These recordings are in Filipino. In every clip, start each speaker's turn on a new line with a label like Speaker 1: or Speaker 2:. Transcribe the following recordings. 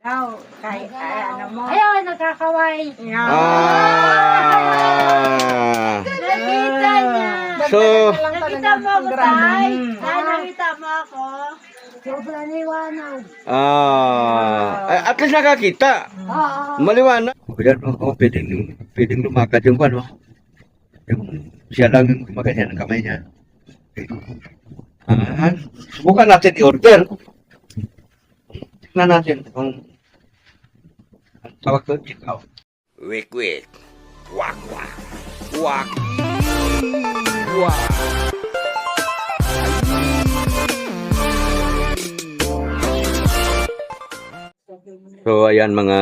Speaker 1: Ikaw, kay, ano mo?
Speaker 2: Ayun, nagkakaway.
Speaker 3: Nakita niya.
Speaker 4: So,
Speaker 3: Nakita mo ako, Tay? Tay, nakita mo ako.
Speaker 2: Sobrang liwanag.
Speaker 4: at least nakakita.
Speaker 2: Oo.
Speaker 4: Maliwanag. Pwedeng lumakad yung ano. Yung siya lang yung gumaganyan ng kamay niya. Subukan natin i-order. Tignan natin kung ang tawag doon, check out. Wik. Wak. Wak. So, ayan mga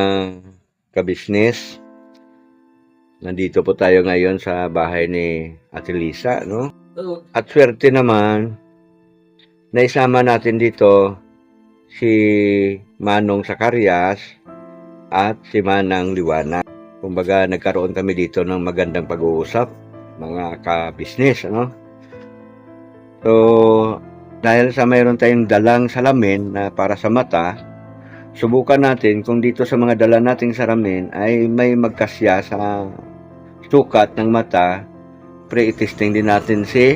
Speaker 4: kabisnes. Nandito po tayo ngayon sa bahay ni Ate Lisa, no? At swerte naman, naisama natin dito si Manong Zacarias at si Manang Liwanag. Kumbaga, nagkaroon kami dito ng magandang pag-uusap, mga kabisnes, ano? So, dahil sa mayroon tayong dalang salamin na para sa mata, subukan natin kung dito sa mga dala nating salamin ay may magkasya sa sukat ng mata. Pre-testing din natin si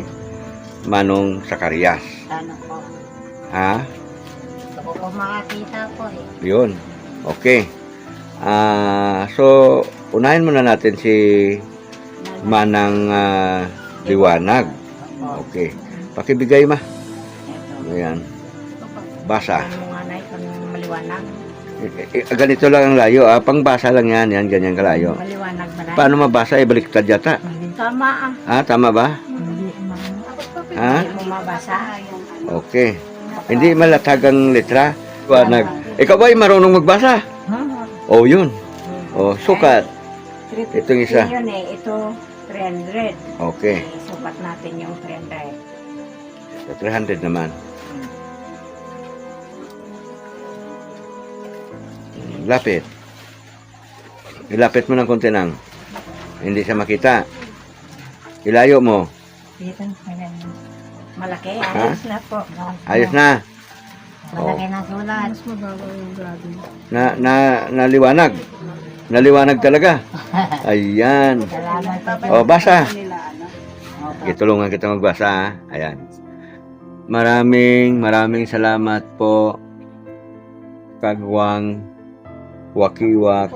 Speaker 4: Manong Zacarias.
Speaker 1: Ano po?
Speaker 4: Ha?
Speaker 1: Gusto ko makakita po eh.
Speaker 4: Yun. Okay. So, unahin muna natin si Manang Liwanag. Okay. Pakibigay ma.
Speaker 1: Ito.
Speaker 4: Ayan. Basa.
Speaker 1: Ano nga na ito maliwanag?
Speaker 4: Ganito lang ang layo. Pangbasa lang yan. Yan, ganyan kalayo.
Speaker 1: Maliwanag ba na?
Speaker 4: Paano mabasa? Baliktad yata.
Speaker 1: Tama
Speaker 4: Tama ba?
Speaker 1: Hindi
Speaker 4: Ha?
Speaker 1: mo mabasa.
Speaker 4: Okay. Hindi malatag ang letra. Liwanag. Ikaw ba ay marunong magbasa? Oh, yun. Oh, sukat. Itong isa.
Speaker 1: Yun eh. Ito 300.
Speaker 4: Okay.
Speaker 1: Sukat natin yung 300.
Speaker 4: So, 300 naman. Lapit. Ilapit mo ng konti lang. Hindi siya makita. Ilayo mo.
Speaker 1: Dito. Malaki.
Speaker 4: Ha?
Speaker 1: Ayos na po.
Speaker 4: Ayos na.
Speaker 1: Malaki na sulat.
Speaker 4: Naliwanag. Naliwanag talaga. Ayan.
Speaker 1: Salamat po.
Speaker 4: Oh, basa. Itulungan kita magbasa. Ha? Ayan. Maraming salamat po. Kagwang Wakiwak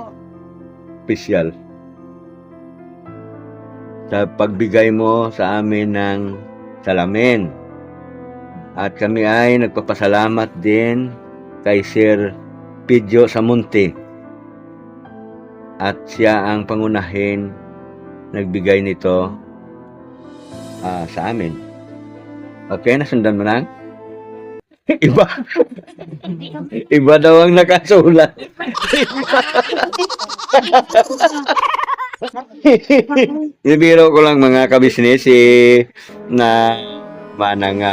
Speaker 4: Official. Sa pagbigay mo sa amin ng salamin. At kami ay nagpapasalamat din kay Sir Pidyo Samunti. At siya ang pangunahin nagbigay nito sa amin. Okay, nasundan mo na? Iba. Iba daw ang nakasulat. Ibiro ko lang mga kabisnes na Manang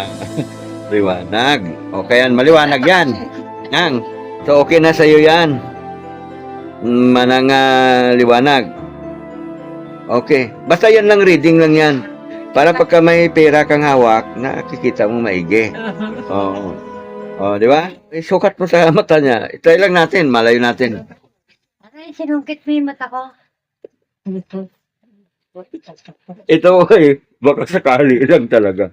Speaker 4: Liwanag. Okay yan, maliwanag yan. Yang. So okay na sa'yo yan. Manang Liwanag. Okay. Basta yan lang, reading lang yan. Para pagka may pera kang hawak, nakikita mo maigi. Oo. Di ba? Sukat mo sa mata niya. Try lang natin, malayo natin.
Speaker 2: Ay, sinungkit mo yung mata ko.
Speaker 4: Ito baka sakali lang talaga.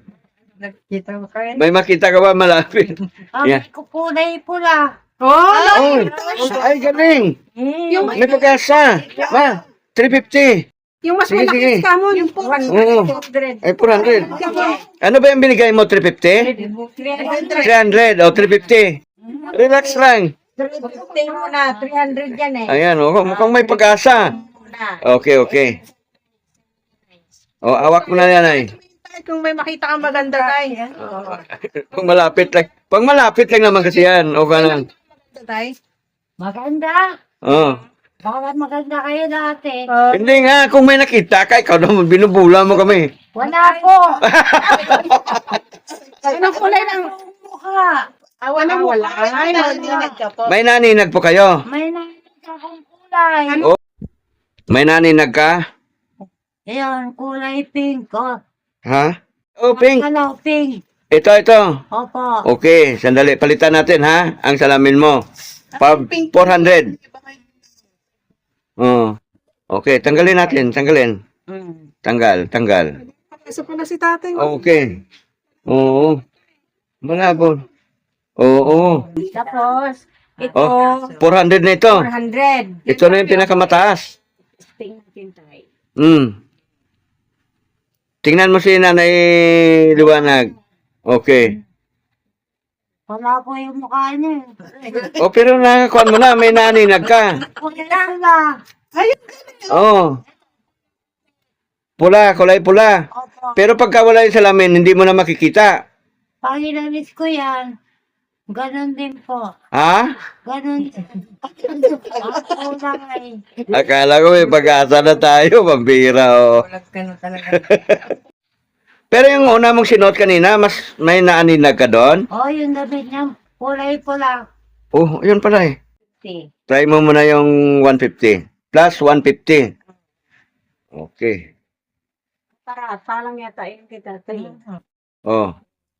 Speaker 1: Nakita mo kayo?
Speaker 4: May makita ka ba malapit?
Speaker 2: Bakit ko kulay pula?
Speaker 4: Oh, ay galing. May pag-asa. Ma, 350.
Speaker 3: Yung mas
Speaker 4: Sige, sige.
Speaker 3: malaki ka mo. Yung
Speaker 4: Oo. Ay, 400. Ano ba yung binigay mo? 350? 300 o 350. Relax lang.
Speaker 1: 350 muna. 300 yan eh.
Speaker 4: Ayan, mukhang may pag-asa. Okay. O, awak mo na yan ay.
Speaker 3: Kung may makita kang maganda, Tay.
Speaker 4: Kung malapit lang. Pag malapit lang naman kasi yan. Okay lang.
Speaker 3: Tay.
Speaker 2: Maganda.
Speaker 4: Oh.
Speaker 2: Bakit maganda kayo dati?
Speaker 4: Hindi nga, kung may nakita ka, ikaw naman binubula mo kami.
Speaker 2: Wala po.
Speaker 3: Anong kulay ng
Speaker 2: Mukha.
Speaker 3: wala. Ay, naninag ka po.
Speaker 4: May naninag po kayo?
Speaker 2: May nakita akong kulay.
Speaker 4: May naninag ka?
Speaker 2: Ayun, kulay pink. Oh.
Speaker 4: Ha? Oh, pink.
Speaker 2: Ano, pink.
Speaker 4: Ito.
Speaker 2: Opo.
Speaker 4: Okay, sandali. Palitan natin, ha? Ang salamin mo. 400. Oh. Okay, tanggalin natin, tanggalin. Tanggal.
Speaker 3: Isa pala si tatay.
Speaker 4: Okay. Oo. Malabo. Oo.
Speaker 1: Tapos, ito,
Speaker 4: Oh, 400 na ito.
Speaker 1: 400.
Speaker 4: Ito na yung pinakamataas. Tingnan mo si Nanay Liwanag. Okay.
Speaker 2: Wala po yung mukha niya.
Speaker 4: O, pero nakakuan mo na, may naninag ka.
Speaker 2: Wala.
Speaker 4: Oh. Pula, kulay pula.
Speaker 2: Opo.
Speaker 4: Pero pagka wala yung salamin, hindi mo na makikita.
Speaker 2: Pag inalis ko yan, ganun din po.
Speaker 4: Ha?
Speaker 2: Ganun. Ako lang eh.
Speaker 4: Akala ko may pag-asa na tayo, pambira oh.
Speaker 1: Bulag ka na talaga.
Speaker 4: Pero yung una mong sinuot kanina, mas may naaninag ka doon?
Speaker 2: Oh, yung damit niya, kulay pula.
Speaker 4: Oh, yun pala eh.
Speaker 2: Si.
Speaker 4: Try mo muna yung 150. Plus 150. Okay.
Speaker 1: Para, salang yata yung kita.
Speaker 4: Oh,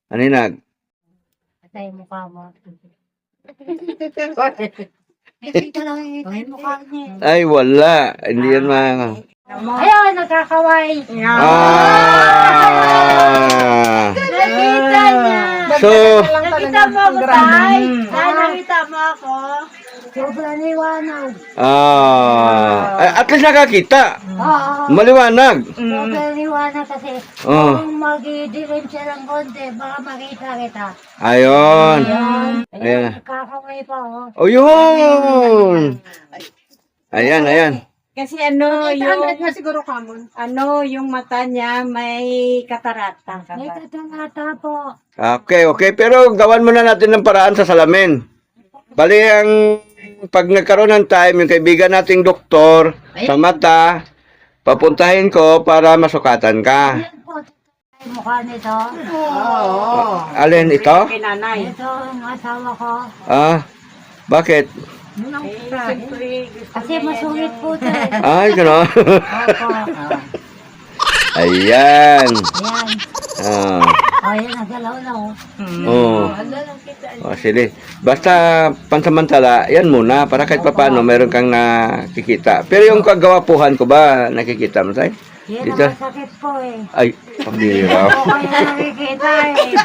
Speaker 4: aninag.
Speaker 2: Patay yung mukha mo. Nakita lang yung mukha niya.
Speaker 4: Ay, wala. Hindi yan mga...
Speaker 2: Ayun, nagkakaway.
Speaker 4: Ah!
Speaker 2: Nakita niya.
Speaker 4: So,
Speaker 2: Nakita mo ako, tay. Tay, nakita mo ako. Sobrang liwanag.
Speaker 4: at least nakakita.
Speaker 2: Oo.
Speaker 4: Maliwanag.
Speaker 2: Sobrang liwanag kasi
Speaker 4: Oh.
Speaker 2: kung mag-i-dilim siya ng konti, baka makita kita.
Speaker 4: Ayun.
Speaker 2: Ayun,
Speaker 4: Ayan.
Speaker 2: nagkakaway pa, oh.
Speaker 4: Oh, yun. Ayan.
Speaker 1: Kasi ano, yung,
Speaker 3: na siguro common.
Speaker 1: yung mata niya may katarata.
Speaker 2: May katalata po.
Speaker 4: Okay. Pero gawan muna natin ng paraan sa salamin. Bali, pag nagkaroon ng time, yung kaibigan nating doktor sa mata, papuntahin ko para masukatan ka.
Speaker 2: Yan po, yung mukha nito.
Speaker 4: Alin ito?
Speaker 1: Kinanay.
Speaker 2: Ito ang asawa ko.
Speaker 4: Bakit?
Speaker 1: Siyempre,
Speaker 2: Kasi masungit po ito eh.
Speaker 4: Ay, gano'n.
Speaker 2: Opo.
Speaker 4: Ayan.
Speaker 2: Ayan.
Speaker 4: Ah.
Speaker 2: Ayan, nagalaw na oh.
Speaker 4: Oh. Sige. Basta pansamantala, yan muna. Para kahit paano, meron kang nakikita. Pero yung kagawapuhan ko ba, nakikita mo tayo?
Speaker 2: Yan
Speaker 4: Dito.
Speaker 2: ang masakit po eh.
Speaker 4: Ay, pambira.
Speaker 2: O kayo nakikita eh.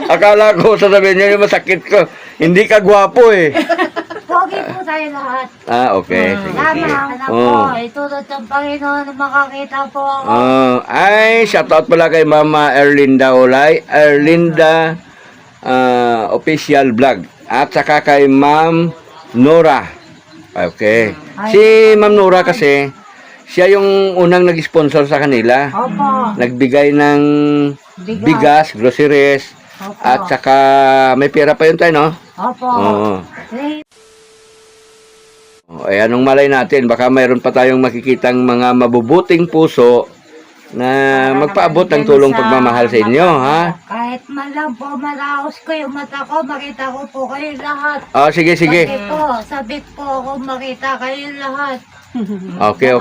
Speaker 4: Akala ko sasabihin niya yung masakit ko. Hindi ka gwapo eh.
Speaker 2: Pogi po tayo lahat.
Speaker 4: Okay. Sige.
Speaker 2: Lamang na
Speaker 4: Oh.
Speaker 2: po. Itulot ng Panginoon na makakita po ako.
Speaker 4: Ay, shoutout pala kay Mama Erlinda Olay. Erlinda Official Vlog. At saka kay Ma'am Nora. Okay. Si Ma'am Nora kasi, siya yung unang nag-sponsor sa kanila.
Speaker 2: Opo.
Speaker 4: Nagbigay ng bigas, groceries,
Speaker 2: Opo.
Speaker 4: at saka may pera pa yun tayo, no?
Speaker 2: Opo.
Speaker 4: Oo.
Speaker 2: Eh,
Speaker 4: Ay, anong malay natin? Baka mayroon pa tayong makikitang mga mabubuting puso na magpaabot ng tulong pagmamahal sa inyo, ha?
Speaker 2: kahit man lang po malaos ko yung mata ko, makita ko po kayo lahat.
Speaker 4: Sige.
Speaker 2: Kasi po, sabik po ako makita kayo lahat.
Speaker 4: Okay.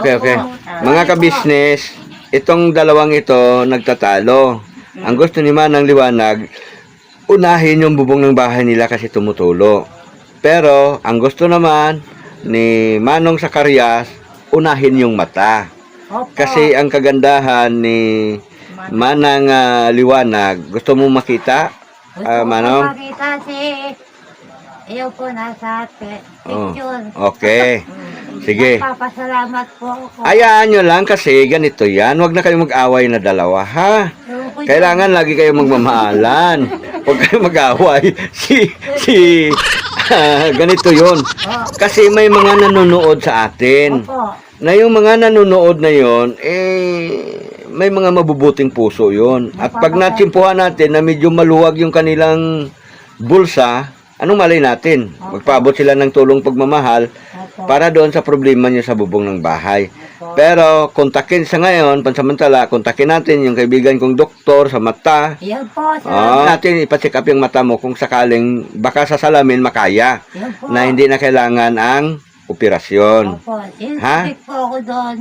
Speaker 4: Mga ka-business, itong dalawang ito nagtatalo. Ang gusto ni Manang Liwanag, unahin yung bubong ng bahay nila kasi tumutulo. Pero, ang gusto naman ni Manong Zacarias, unahin yung mata.
Speaker 2: Opo.
Speaker 4: Kasi ang kagandahan ni Manang Liwanag, gusto mo makita?
Speaker 2: Gusto ko
Speaker 4: Manong?
Speaker 2: makita si iyo po nasa picture.
Speaker 4: Okay. Sige.
Speaker 2: Papasalamat po ako.
Speaker 4: Ayaan nyo lang kasi ganito yan. Huwag na kayo mag-away na dalawa, ha? Kailangan lagi kayo magmamahalan. Huwag kayo mag-away. Ganito yon. Kasi may mga nanonood sa atin.
Speaker 2: Opo.
Speaker 4: Na yung mga nanonood na yon, may mga mabubuting puso yon. At pag natsimpuhan natin na medyo maluwag yung kanilang bulsa, anong malay natin? Magpaabot sila ng tulong pagmamahal para doon sa problema niyo sa bubong ng bahay. Pero kontakin sa ngayon, pansamantala, kontakin natin yung kaibigan kong doktor sa mata.
Speaker 2: Yan po. Salamat.
Speaker 4: Natin ipacheck up yung mata mo kung sakaling baka sa salamin makaya
Speaker 2: Yan po.
Speaker 4: na hindi na kailangan ang operasyon.
Speaker 2: Opo.
Speaker 4: Ha?
Speaker 2: Insabik po ako doon.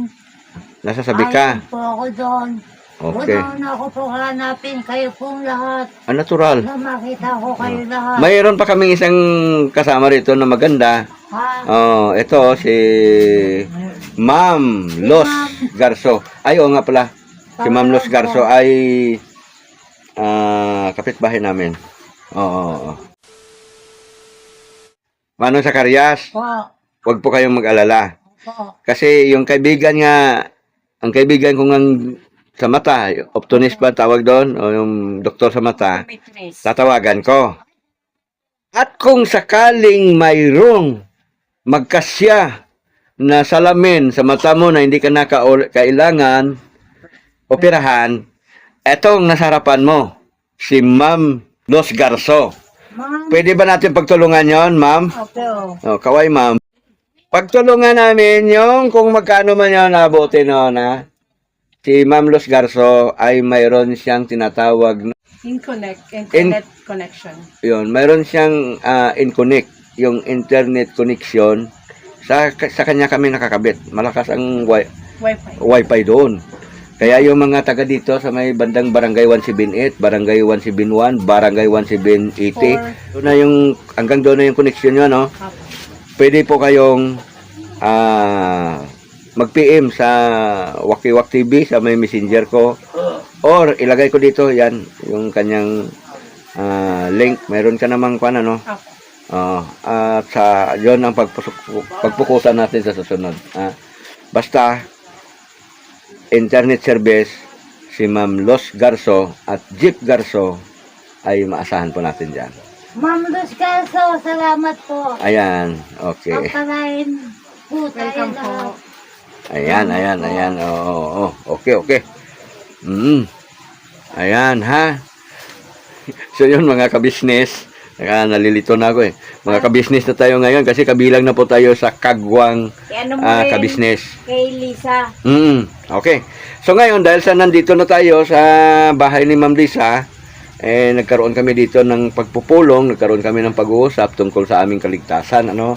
Speaker 4: Nasasabi ka.
Speaker 2: Ayun po ako doon.
Speaker 4: Okay.
Speaker 2: Una ako po hanapin kayo pong lahat.
Speaker 4: Natural.
Speaker 2: Na makita ko kayo lahat.
Speaker 4: Mayroon pa kaming isang kasama rito na maganda.
Speaker 2: Ha?
Speaker 4: Oh, ito si Ma'am Los Garso. Ay, oo nga pala. Si Ma'am Los Garso ay kapitbahay namin. Oo. Manong Zacarias,
Speaker 2: Po.
Speaker 4: huwag po kayong mag-alala.
Speaker 2: Po.
Speaker 4: Kasi yung kaibigan nga, ang kaibigan kong sa mata, optometrist ba tawag doon, o yung doktor sa mata,
Speaker 1: Optometrist.
Speaker 4: tatawagan ko. At kung sakaling mayroong magkasya na salamin sa mata mo na hindi ka na kailangan operahan, etong nasa harapan mo, si Ma'am Los Garso.
Speaker 2: Ma'am.
Speaker 4: Pwede ba natin pagtulungan yon, Ma'am?
Speaker 2: Okay.
Speaker 4: Oh, kaway, Ma'am. Pagtulungan namin yung kung magkano man yun nabutin no, na si Ma'am Los Garso ay mayroon siyang tinatawag na
Speaker 3: Internet connection.
Speaker 4: yun, mayroon siyang in-connect, yung internet connection sa kanya kami nakakabit. Malakas ang
Speaker 3: Wi-Fi.
Speaker 4: wifi doon. Kaya yung mga taga dito sa may bandang Barangay 178, Barangay 171, Barangay 1780, doon na yung, hanggang doon na yung connection nyo, no? Pwede po kayong mag-PM sa Wakiwak TV sa may messenger ko, or ilagay ko dito yan yung kanyang link. Meron ka namang kung ano, no? At sa yon ang pagpukusan natin sa susunod. Basta internet service si Ma'am Los Garso at Jeep Garso ay maasahan po natin dyan.
Speaker 2: Ma'am Luz Caso, salamat po.
Speaker 4: Ayan, okay.
Speaker 2: Pagkakain po tayo
Speaker 3: Welcome po.
Speaker 2: lahat.
Speaker 4: Ayan. Oo. Okay. Ayan, ha? So yun, mga kabisnes. Nalilito na ako eh. Mga kabisnes na tayo ngayon kasi kabilang na po tayo sa Kagwang
Speaker 1: Ano mo rin
Speaker 4: kabisnes.
Speaker 1: kay Lisa.
Speaker 4: Okay. So ngayon, dahil sa nandito na tayo sa bahay ni Ma'am Lisa, nagkaroon kami dito ng pagpupulong, nagkaroon kami ng pag-uusap tungkol sa aming kaligtasan, ano?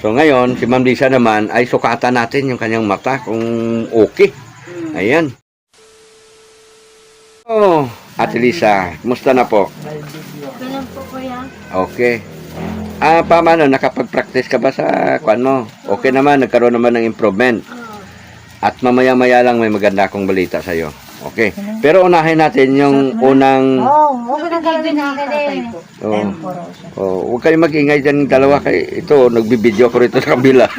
Speaker 4: So ngayon, si Ma'am Lisa naman ay sukatan natin yung kanyang mata kung okay. Ayan. Oh, Ate Lisa, kumusta na po?
Speaker 2: Ganun po kuya.
Speaker 4: Okay. Paano, nakapag-practice ka ba sa kwan mo? Okay naman, nagkaroon naman ng improvement. At mamaya-maya lang may maganda akong balita sa'yo. Okay. Pero unahin natin yung unang...
Speaker 2: Okay na gawin natin eh.
Speaker 4: Huwag kayong mag-ingay dyan dalawa kay ito, nagbibideo ko rito sa kabila.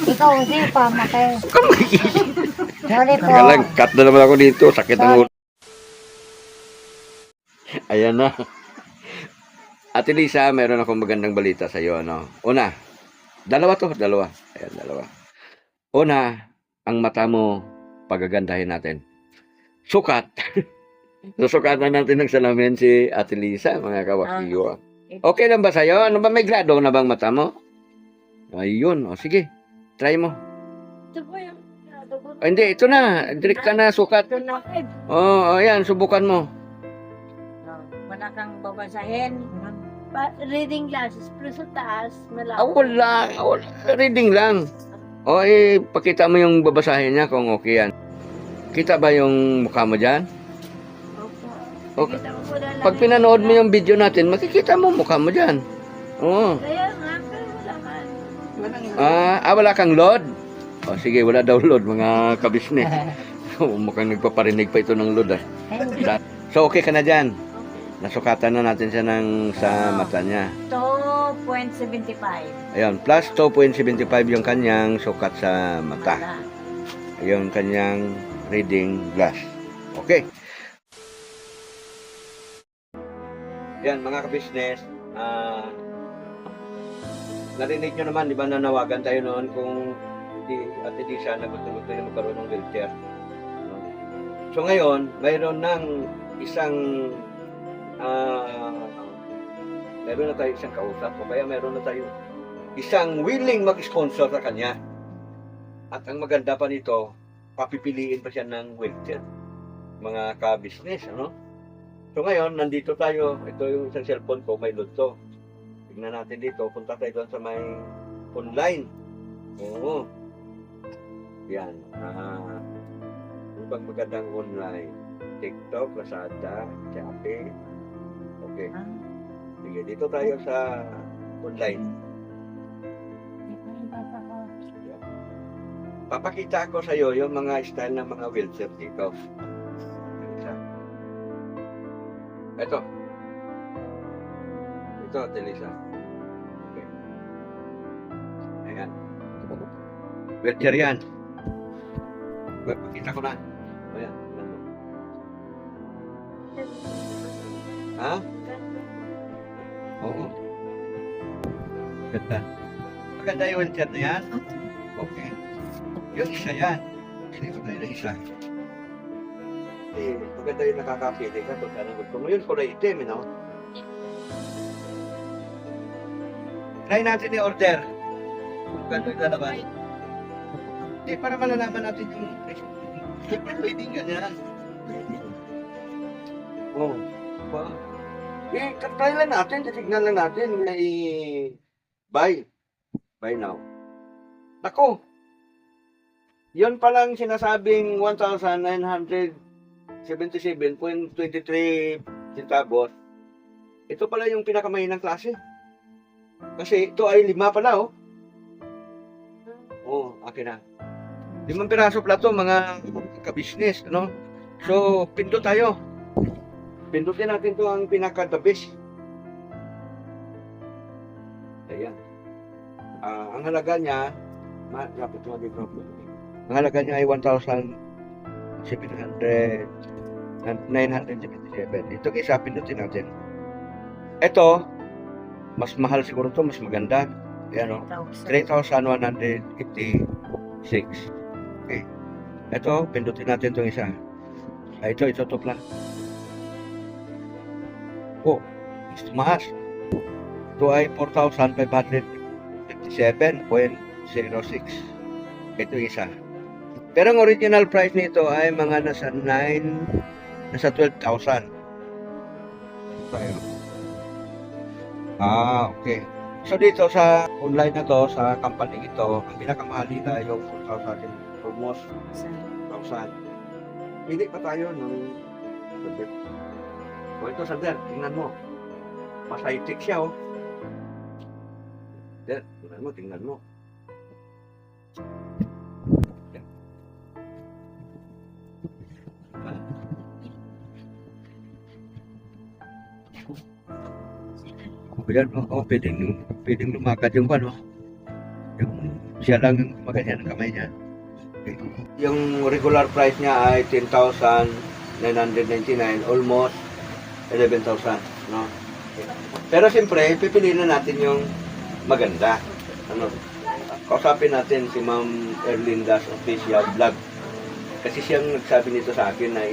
Speaker 2: Ikaw kasi pamatay. Sorry po.
Speaker 4: Teka lang, cut na naman ako dito, sakit ng ulo. Ayan na. Ate Lisa, meron akong magandang balita sa iyo, ano. Una, dalawa. Ayan, dalawa. Una, ang mata mo, pagagandahin natin. Sukat. Susukatan natin ng salamin si Ate Lisa, mga kawakiyo. Okay lang ba sa'yo? Ano ba, may grado na bang mata mo? Ayun, o sige, try mo.
Speaker 2: Ito po yung
Speaker 4: Hindi, ito na, direct ka na, sukat.
Speaker 1: Ito na.
Speaker 4: Ayan, subukan mo.
Speaker 1: Wala kang babasahin.
Speaker 2: reading glasses pero sa taas
Speaker 4: Wala. Reading lang. Pakita mo yung babasahin niya kung okay yan. Kita ba yung mukha mo dyan?
Speaker 2: Opo.
Speaker 4: Okay. Pag pinanood mo yung video natin, makikita mo mukha mo dyan. Oo.
Speaker 2: Kaya nga, pero wala ka.
Speaker 4: Wala kang load? Sige, wala daw load, mga kabisnes. Mukhang nagpaparinig pa ito ng load. So, okay ka na dyan? Nasukatan na natin siya sa mata niya.
Speaker 1: 2.75.
Speaker 4: Ayun, plus 2.75 yung kanyang sukat sa mata. Yung kanyang reading glass. Okay. Yan, mga kabisnes, narinig nyo naman, di ba, nanawagan tayo noon kung Ate Lisa na gusto yung magkaroon ng wheelchair. So ngayon, mayroon ng isang meron na tayo isang kausap o kaya meron na tayo isang willing mag-sponsor sa kanya. At ang maganda pa nito, papipiliin pa siya ng wheelchair. Mga ka-business, ano? So ngayon, nandito tayo. Ito yung isang cellphone ko, may load to. Tignan natin dito, punta tayo doon sa may online. Oo. Yan. Ano bang magandang online? TikTok, Lazada, Shopee. Okay. Sige, dito tayo sa online. Papakita ko sa iyo yung mga style ng mga wheelchair dito. Isa. Ito. Ito, Telisa. Okay. Ayan. Wheelchair yan. Pakita ko na. Ayan. Ha? Oo. Ganda. Maganda yung wheelchair na yan. Okay. Yung isa yan. Hindi ko tayo na isa. Maganda yung nakakapili ka kung saan ang gusto mo. Yun, kulay itim, no? Try natin i-order. Kung gano'n yung lalaban. Hindi, para malalaman natin yung pwedeng ganyan. Oo. Ba? Try lang natin, titignan lang natin. May buy. Buy now. Ako. Yun palang sinasabing 1,977.23 centavos. Ito pala yung pinakamahinang klase. Kasi ito ay 5 pala, oh. Oh, akin na. 5 piraso pala to, mga ka-business, ano? So, pindot tayo. Pindutin natin to ang pinaka-the best. Ayan. Ang halaga niya, lapit mo dito. Ang halaga niya ay 1,977. Ito isa, pindutin natin. Ito, mas mahal siguro to, mas maganda. Ayan, o. 3,186. Okay. Ito, pindutin natin itong isa. Ito lang. Oh, mas tumaas. Ito ay 4,557.06. Ito isa. Pero ang original price nito ay mga nasa 12,000. Tayo. Okay. So dito sa online na to, sa company ito, ang pinakamahal nila ay yung 4,000, almost 1,000. Hindi pa tayo ng o ito, Sander, tingnan mo. Masaitik siya, oh. Sander, tingnan mo. Yan, pwedeng lumakad yung ano. Yung siya lang maganyan ang kamay niya. Okay. Yung regular price niya ay 10,999, almost 11,000, no? Okay. Pero siyempre, pipiliin na natin yung maganda. Ano? Kausapin natin si Ma'am Erlinda's official vlog. Kasi siyang nagsabi nito sa akin na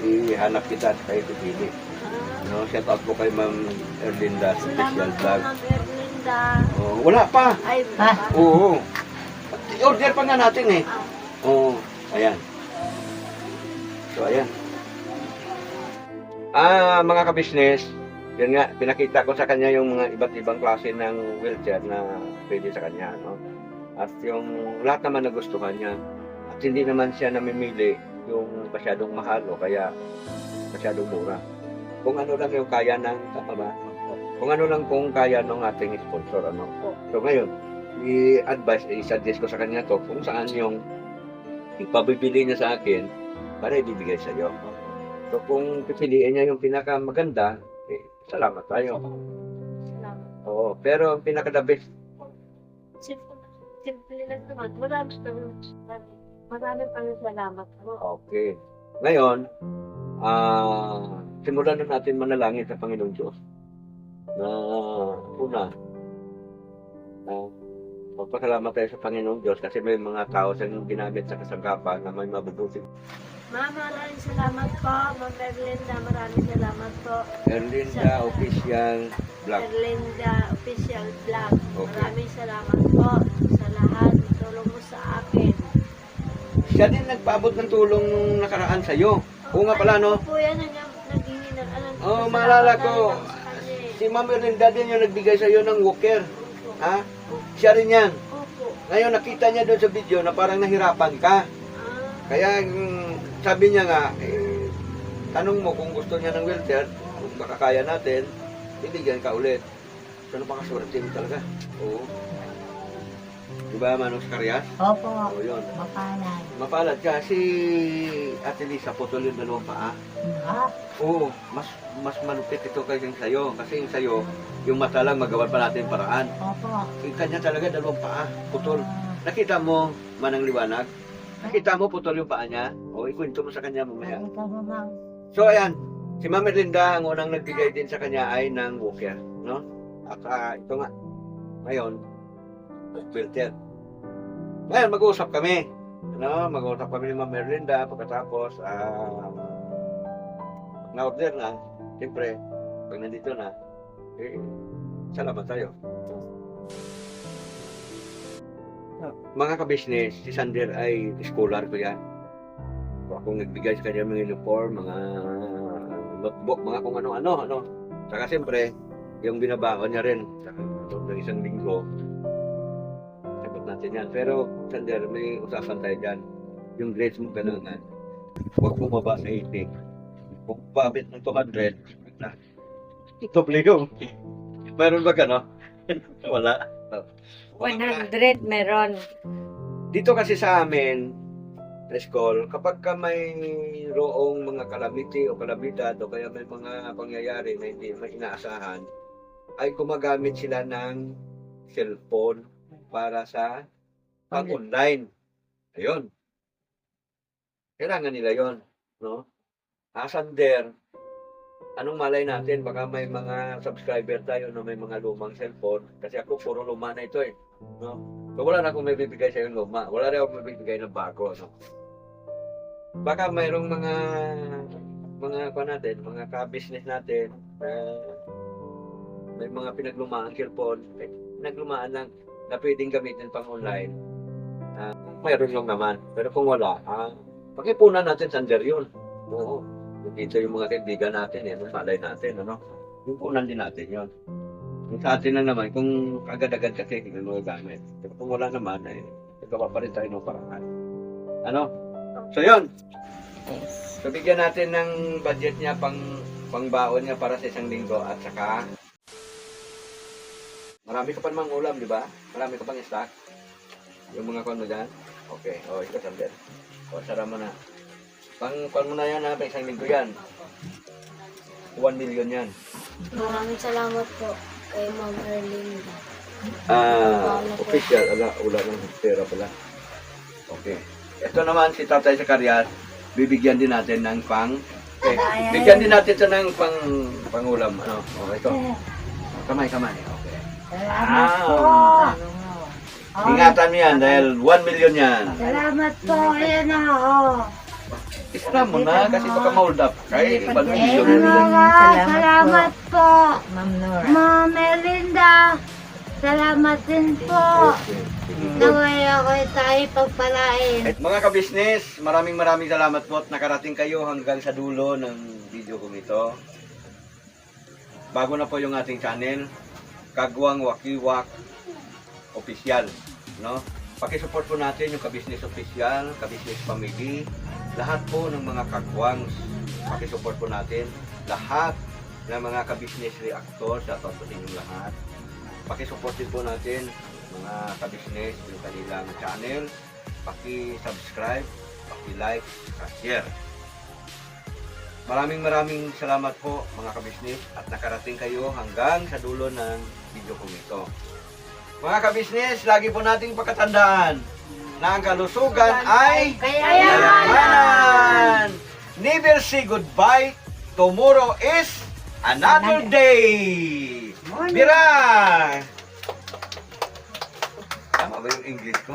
Speaker 4: ihanap kita at kayo pipili. No, shout out po kay Ma'am Erlinda's official vlog.
Speaker 2: Ma'am Erlinda.
Speaker 4: Oh, wala pa.
Speaker 2: Ay,
Speaker 4: Oo. I-order pa nga natin eh. Oo, ayan. So, ayan. Mga ka-business, yun nga, pinakita ko sa kanya yung mga iba't ibang klase ng wheelchair na pwede sa kanya, no? At yung lahat naman nagustuhan niya. At hindi naman siya namimili yung masyadong mahal o kaya masyadong mura. Kung ano lang yung kaya ng, tama ba? Kung ano lang kung kaya ng ating sponsor, ano? So ngayon, i-advise, i-suggest ko sa kanya to kung saan yung ipabibili niya sa akin para ibibigay sa iyo. So kung pipiliin niya yung pinakamaganda, salamat tayo.
Speaker 2: salamat.
Speaker 4: Oo, pero ang pinaka-the best,
Speaker 2: Simple lang naman. Maraming salamat po.
Speaker 4: okay. Ngayon, simulan na natin manalangin sa Panginoong Diyos. Na una, magpasalamat tayo sa Panginoong Diyos kasi may mga tao sa ginamit sa kasangkapan na may mabubuti.
Speaker 2: Ma'am, maraming salamat po. Ma'am Erlinda, maraming salamat po.
Speaker 4: Erlinda Official Vlog.
Speaker 2: Erlinda Official Vlog.
Speaker 4: Okay.
Speaker 2: Maraming salamat po sa lahat ng tulong mo sa akin.
Speaker 4: Siya din nagpaabot ng tulong nung nakaraan sa iyo. Oo nga pala, no?
Speaker 2: Po yan ang naghingi ng alam.
Speaker 4: Oo, maalala ko. Si Ma'am Erlinda din yung nagbigay sa iyo ng walker. Ha? Siya rin yan.
Speaker 2: Opo.
Speaker 4: Ngayon, nakita niya doon sa video na parang nahirapan ka. Kaya sabi niya nga, tanong mo kung gusto niya ng wheelchair, kung makakaya natin, bibigyan ka ulit. So, napakaswerte mo talaga. Oo. Diba, Manong Karyas?
Speaker 2: Opo.
Speaker 4: Oo, yun.
Speaker 2: Mapalad.
Speaker 4: Mapalad ka. Si Ate Lisa, putol yung dalawang paa.
Speaker 2: Ha?
Speaker 4: Oo, mas malupit ito kaysa sa'yo. Kasi yung sa'yo, yung mata lang, magawa pa natin paraan.
Speaker 2: Opo.
Speaker 4: Yung kanya talaga, dalawang paa, putol. Nakita mo, Manang Liwanag? Nakita mo, putol yung paa niya? O, ikwento mo sa kanya mamaya.
Speaker 2: Ikaw naman.
Speaker 4: So, ayan. Si Ma'am Erlinda, ang unang nagbigay din sa kanya ay ng walker, no? At ito nga, ngayon, wheelchair. Ngayon, mag-uusap kami. No? Mag-uusap kami ni Ma'am Erlinda. Pagkatapos, na-order na. Siyempre, pag nandito na, salamat tayo. Mga ka-business, si Sander ay scholar ko yan. So, akong nagbigay sa kanya mga uniform, mga notebook, mga kung ano-ano. Saka siyempre, yung binabaon niya rin. Saka ng isang linggo, sagot natin yan. Pero, Sander, may usapan tayo dyan. Yung grades mo kailangan, huwag bumaba sa 80. Kung pabit ng 200, na. Doble yung. Meron ba gano? Wala.
Speaker 1: 100 meron.
Speaker 4: Dito kasi sa amin, sa school, kapag ka may roong mga calamity o kalamidad o kaya may mga pangyayari na hindi may inaasahan, ay gumagamit sila ng cellphone para sa pag-online. Ayun. Kailangan nila yon, no? Sander, anong malay natin, baka may mga subscriber tayo na may mga lumang cellphone, kasi ako puro luma na ito eh, no? So wala na akong may bibigay sa yung luma, wala rin akong may bibigay ng bago, no? Baka mayroong mga mga ka-business natin, may mga pinaglumaan cellphone, pinaglumaan lang na pwedeng gamitin pang online, mayroon lang naman. Pero kung wala, pag-ipunan natin, Sander yun. Oo. Dito yung mga kaibigan natin, malay natin, ano? Yung punan din natin yun. Yung sa atin lang naman, kung agad-agad kasi, hindi mo gamit. Pero kung wala naman, nagawa pa rin tayo ng paraan. Ano? So, yun. So, bigyan natin ng budget niya, pangbaon niya para sa isang linggo. At saka, marami ka pa namang ulam, di ba? Marami ka pang stock. Yung mga kono dyan. Okay. O, ito, Sander. O, sara mo na. Pang mo na yan, ha? Isang linggo yan. 1 million yan.
Speaker 3: Maraming salamat po kay Ma'am Erlinda.
Speaker 4: Official. Wala ng pera pala. Okay. Ito naman, si Tatay Zacarias, bibigyan din natin ng bigyan din natin ito ng pangulam. Ano? Okay, ito. Kamay. Okay.
Speaker 2: Salamat po.
Speaker 4: Ingatan mo yan dahil 1 million yan.
Speaker 2: Salamat po. Ayan na, oh.
Speaker 4: Isra mo na kasi baka ma-hold up. Kaya 1 million.
Speaker 2: Salamat po.
Speaker 1: Ma'am Nora.
Speaker 2: Ma'am Erlinda. Salamat din po. Naway ako tayo pagpalain.
Speaker 4: At mga ka-business, maraming salamat po at nakarating kayo hanggang sa dulo ng video kong ito. Bago na po yung ating channel, Kagwang Wakiwak Official, no? Paki-support po natin yung Ka-Business Official, Ka-Business Family, lahat po ng mga kagwangs. Paki-support po natin lahat ng mga Ka-Business Reactors, at po inyong lahat. Paki-support din po natin mga Ka-Business yung kanilang channel. Paki-subscribe, paki-like, paki-share. Maraming salamat po mga Ka-Business at nakarating kayo hanggang sa dulo ng video kong ito. Mga Ka-Business, lagi po nating pagkatandaan na ang kalusugan ay kayamanan. Never say goodbye. Tomorrow is another day. Bira! Tama ba yung English ko?